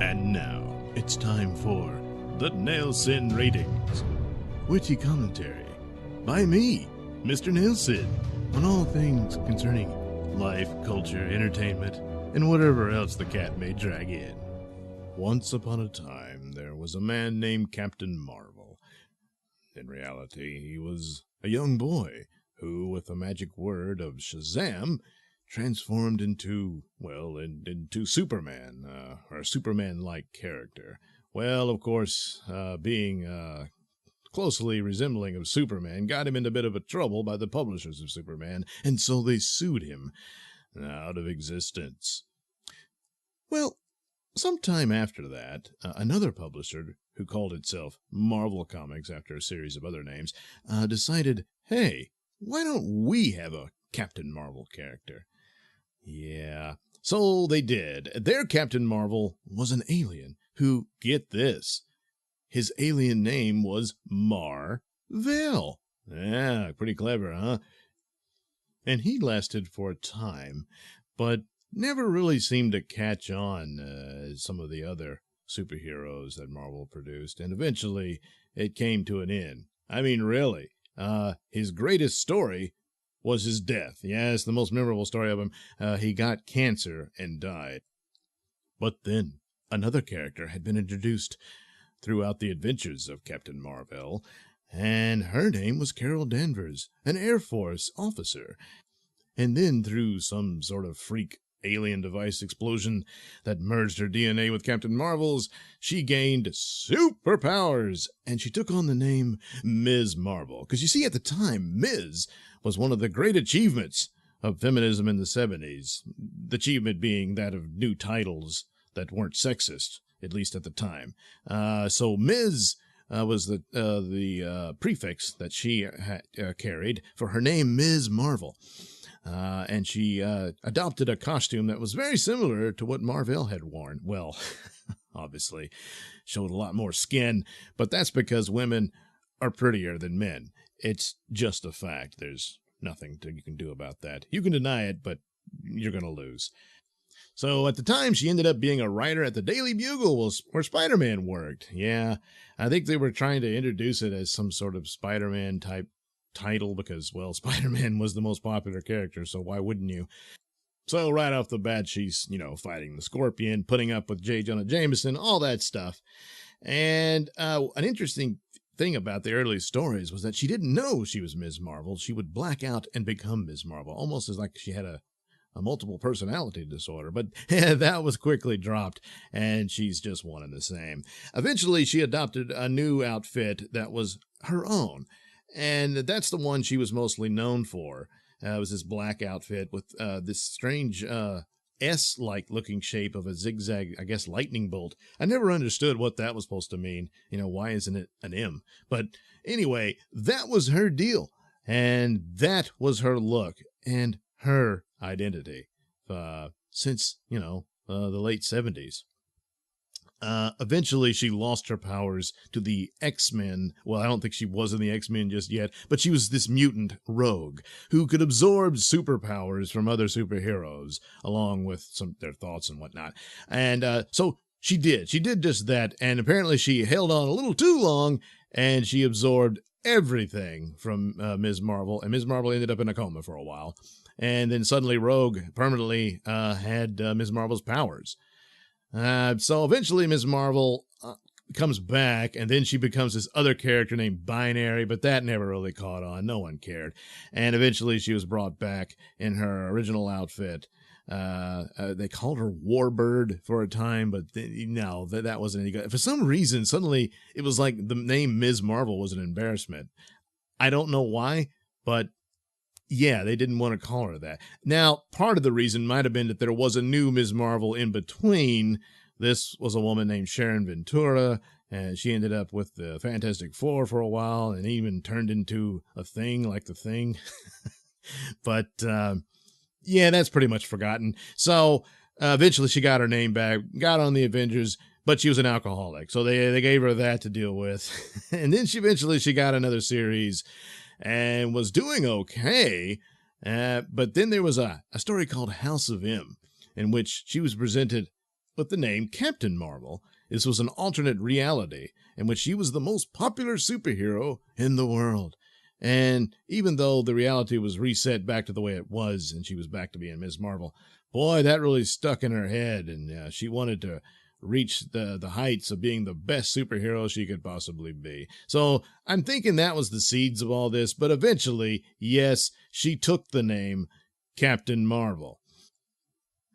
And now, it's time for the Nailsin Ratings. Witty commentary by me, Mr. Nailsin, on all things concerning life, culture, entertainment, and whatever else the cat may drag in. Once upon a time, there was a man named Captain Marvel. In reality, he was a young boy who, with the magic word of Shazam, transformed into Superman, or a Superman-like character. Well, of course, being closely resembling of Superman got him into a bit of a trouble by the publishers of Superman, and so they sued him out of existence. Well, sometime after that, another publisher, who called itself Marvel Comics after a series of other names, decided, hey, why don't we have a Captain Marvel character? Yeah, so they did. Their Captain Marvel was an alien who, get this, his alien name was Mar-Vell. Yeah, pretty clever, huh? And he lasted for a time, but never really seemed to catch on as some of the other superheroes that Marvel produced, and eventually it came to an end. I mean, really, his greatest story was his death. Yes, the most memorable story of him. He got cancer and died. But then another character had been introduced throughout the adventures of Captain Mar-Vell, and her name was Carol Danvers, an Air Force officer. And then through some sort of freak alien device explosion that merged her DNA with Captain Marvel's, she gained superpowers, and she took on the name Ms. Marvel. Because you see, at the time, Ms. was one of the great achievements of feminism in the 70s, the achievement being that of new titles that weren't sexist, at least at the time. So Ms. Was the prefix that she carried for her name, Ms. Marvel. And she adopted a costume that was very similar to what Mar-Vell had worn. Well, obviously, showed a lot more skin, but that's because women are prettier than men. It's just a fact. There's nothing you can do about that. You can deny it, but you're going to lose. So at the time, she ended up being a writer at the Daily Bugle, where Spider-Man worked. Yeah, I think they were trying to introduce it as some sort of Spider-Man type title because, well, Spider-Man was the most popular character, so why wouldn't you? So right off the bat, she's, fighting the Scorpion, putting up with J. Jonah Jameson, all that stuff. And an interesting thing about the early stories was that she didn't know she was Ms. Marvel. She would black out and become Ms. Marvel, almost as like she had a multiple personality disorder, but that was quickly dropped, and she's just one and the same. Eventually, she adopted a new outfit that was her own, and that's the one she was mostly known for. It was this black outfit with this strange S-like looking shape of a zigzag, I guess, lightning bolt. I never understood what that was supposed to mean. Why isn't it an M? But anyway, that was her deal, and that was her look, and her identity since, the late 70s. Eventually, she lost her powers to the X-Men. Well, I don't think she was in the X-Men just yet, but she was this mutant rogue who could absorb superpowers from other superheroes, along with their thoughts and whatnot. And so she did. She did just that, and apparently she held on a little too long, and she absorbed everything from Ms. Marvel, and Ms. Marvel ended up in a coma for a while. And then suddenly Rogue permanently had Ms. Marvel's powers. So eventually Ms. Marvel comes back, and then she becomes this other character named Binary, but that never really caught on. No one cared. And eventually she was brought back in her original outfit. They called her Warbird for a time, but no, that wasn't any good. For some reason, suddenly it was like the name Ms. Marvel was an embarrassment. I don't know why, but yeah, they didn't want to call her that. Now, part of the reason might have been that there was a new Ms. Marvel in between. This was a woman named Sharon Ventura, and she ended up with the Fantastic Four for a while, and even turned into a thing like the Thing. But, yeah, that's pretty much forgotten. So, eventually she got her name back, got on the Avengers, but she was an alcoholic, so they gave her that to deal with. And then she got another series, and was doing okay, but then there was a story called House of M, in which she was presented with the name Captain Marvel. This was an alternate reality in which she was the most popular superhero in the world. And even though the reality was reset back to the way it was and she was back to being Ms. Marvel, boy, that really stuck in her head, and she wanted to reach the heights of being the best superhero she could possibly be. So I'm thinking that was the seeds of all this, but eventually, yes, she took the name Captain Marvel.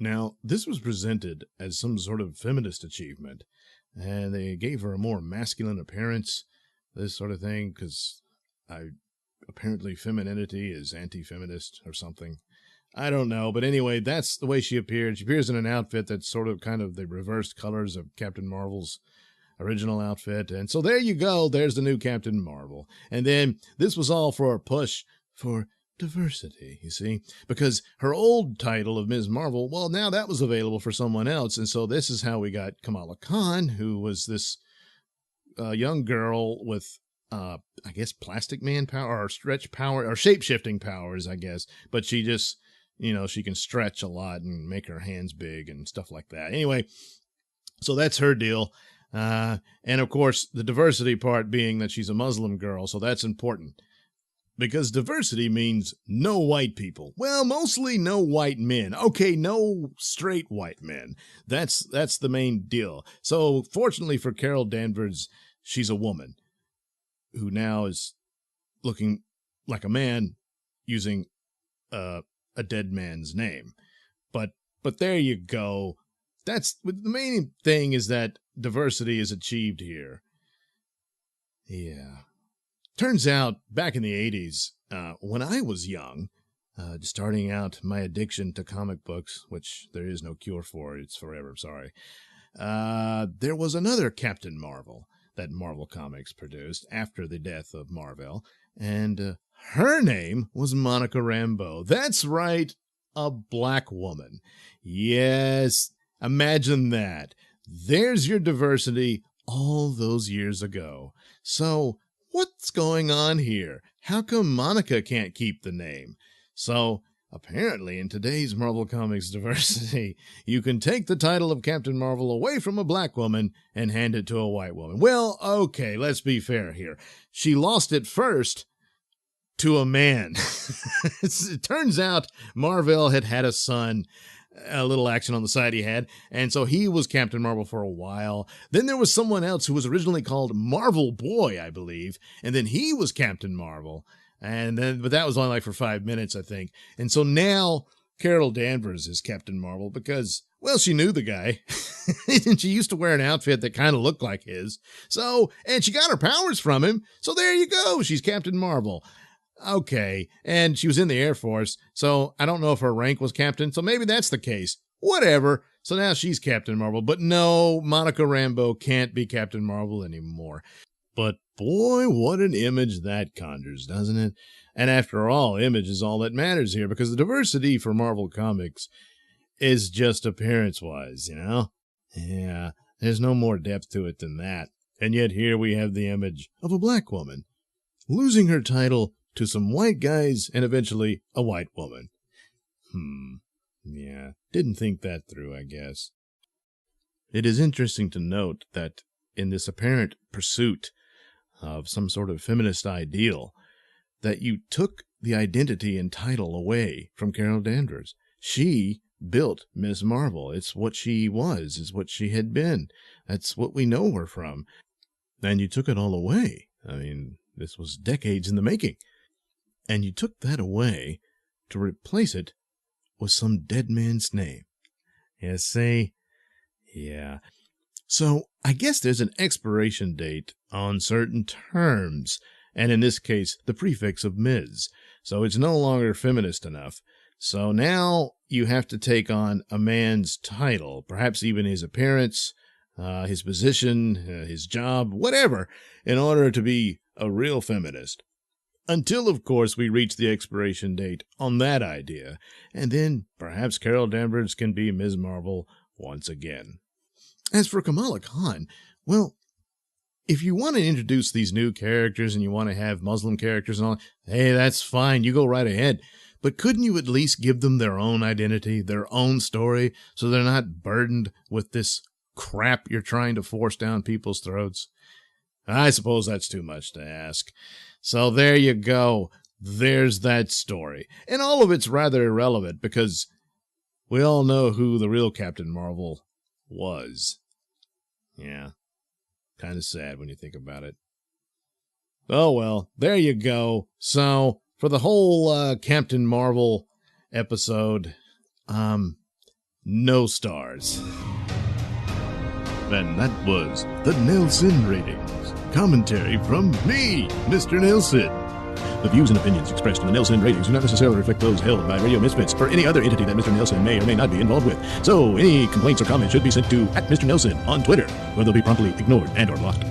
Now, this was presented as some sort of feminist achievement, and they gave her a more masculine appearance, this sort of thing, because apparently femininity is anti-feminist or something. I don't know, but anyway, that's the way she appeared. She appears in an outfit that's sort of kind of the reversed colors of Captain Marvel's original outfit, and so there you go, there's the new Captain Marvel. And then this was all for a push for diversity, you see, because her old title of Ms. Marvel, well, now that was available for someone else, and so this is how we got Kamala Khan, who was this young girl with I guess plastic man power or stretch power or shape-shifting powers, I guess, but she just, she can stretch a lot and make her hands big and stuff like that. Anyway, so that's her deal. And of course, the diversity part being that she's a Muslim girl, so that's important. Because diversity means no white people. Well, mostly no white men. Okay, no straight white men. That's the main deal. So fortunately for Carol Danvers, she's a woman who now is looking like a man using a dead man's name. But there you go. That's the main thing, is that diversity is achieved here. Yeah. Turns out, back in the 80s, when I was young, starting out my addiction to comic books, which there is no cure for, it's forever, sorry, there was another Captain Marvel that Marvel Comics produced after the death of Marvel, and her name was Monica Rambeau. That's right, a black woman. Yes, imagine that. There's your diversity all those years ago. So, what's going on here? How come Monica can't keep the name? So, apparently in today's Marvel Comics diversity, you can take the title of Captain Marvel away from a black woman and hand it to a white woman. Well, okay, let's be fair here. She lost it first to a man. It turns out Marvel had a son, a little action on the side he had, and so he was Captain Marvel for a while. Then there was someone else who was originally called Marvel Boy, I believe, and then he was Captain Marvel, but that was only like for 5 minutes, I think. And so now Carol Danvers is Captain Marvel because, well, she knew the guy, and she used to wear an outfit that kind of looked like his. So, and she got her powers from him, so there you go, she's Captain Marvel. Okay, and she was in the Air Force, so I don't know if her rank was captain, so maybe that's the case. Whatever. So now she's Captain Marvel, but no, Monica Rambeau can't be Captain Marvel anymore. But boy, what an image that conjures, doesn't it? And after all, image is all that matters here, because the diversity for Marvel Comics is just appearance-wise, Yeah, there's no more depth to it than that. And yet here we have the image of a black woman losing her title to some white guys, and eventually a white woman. Yeah, didn't think that through, I guess. It is interesting to note that in this apparent pursuit of some sort of feminist ideal, that you took the identity and title away from Carol Danvers. She built Ms. Marvel. It's what she was, it's what she had been. That's what we know her from. And you took it all away. I mean, this was decades in the making. And you took that away to replace it with some dead man's name. You see? Yeah. So I guess there's an expiration date on certain terms, and in this case, the prefix of Ms. So it's no longer feminist enough. So now you have to take on a man's title, perhaps even his appearance, his position, his job, whatever, in order to be a real feminist. Until, of course, we reach the expiration date on that idea, and then perhaps Carol Danvers can be Ms. Marvel once again. As for Kamala Khan, well, if you want to introduce these new characters and you want to have Muslim characters and all, hey, that's fine, you go right ahead. but couldn't you at least give them their own identity, their own story, so they're not burdened with this crap you're trying to force down people's throats? I suppose that's too much to ask. So there you go. There's that story. And all of it's rather irrelevant because we all know who the real Captain Marvel was. Yeah. Kind of sad when you think about it. Oh, well, there you go. So, for the whole Captain Marvel episode, no stars. And that was the Nailsin ratings. Commentary from me, Mr. Nailsin. The views and opinions expressed in the Nailsin ratings do not necessarily reflect those held by Radio Misfits or any other entity that Mr. Nailsin may or may not be involved with. So, any complaints or comments should be sent to @Mr. Nailsin on Twitter, where they'll be promptly ignored and or blocked.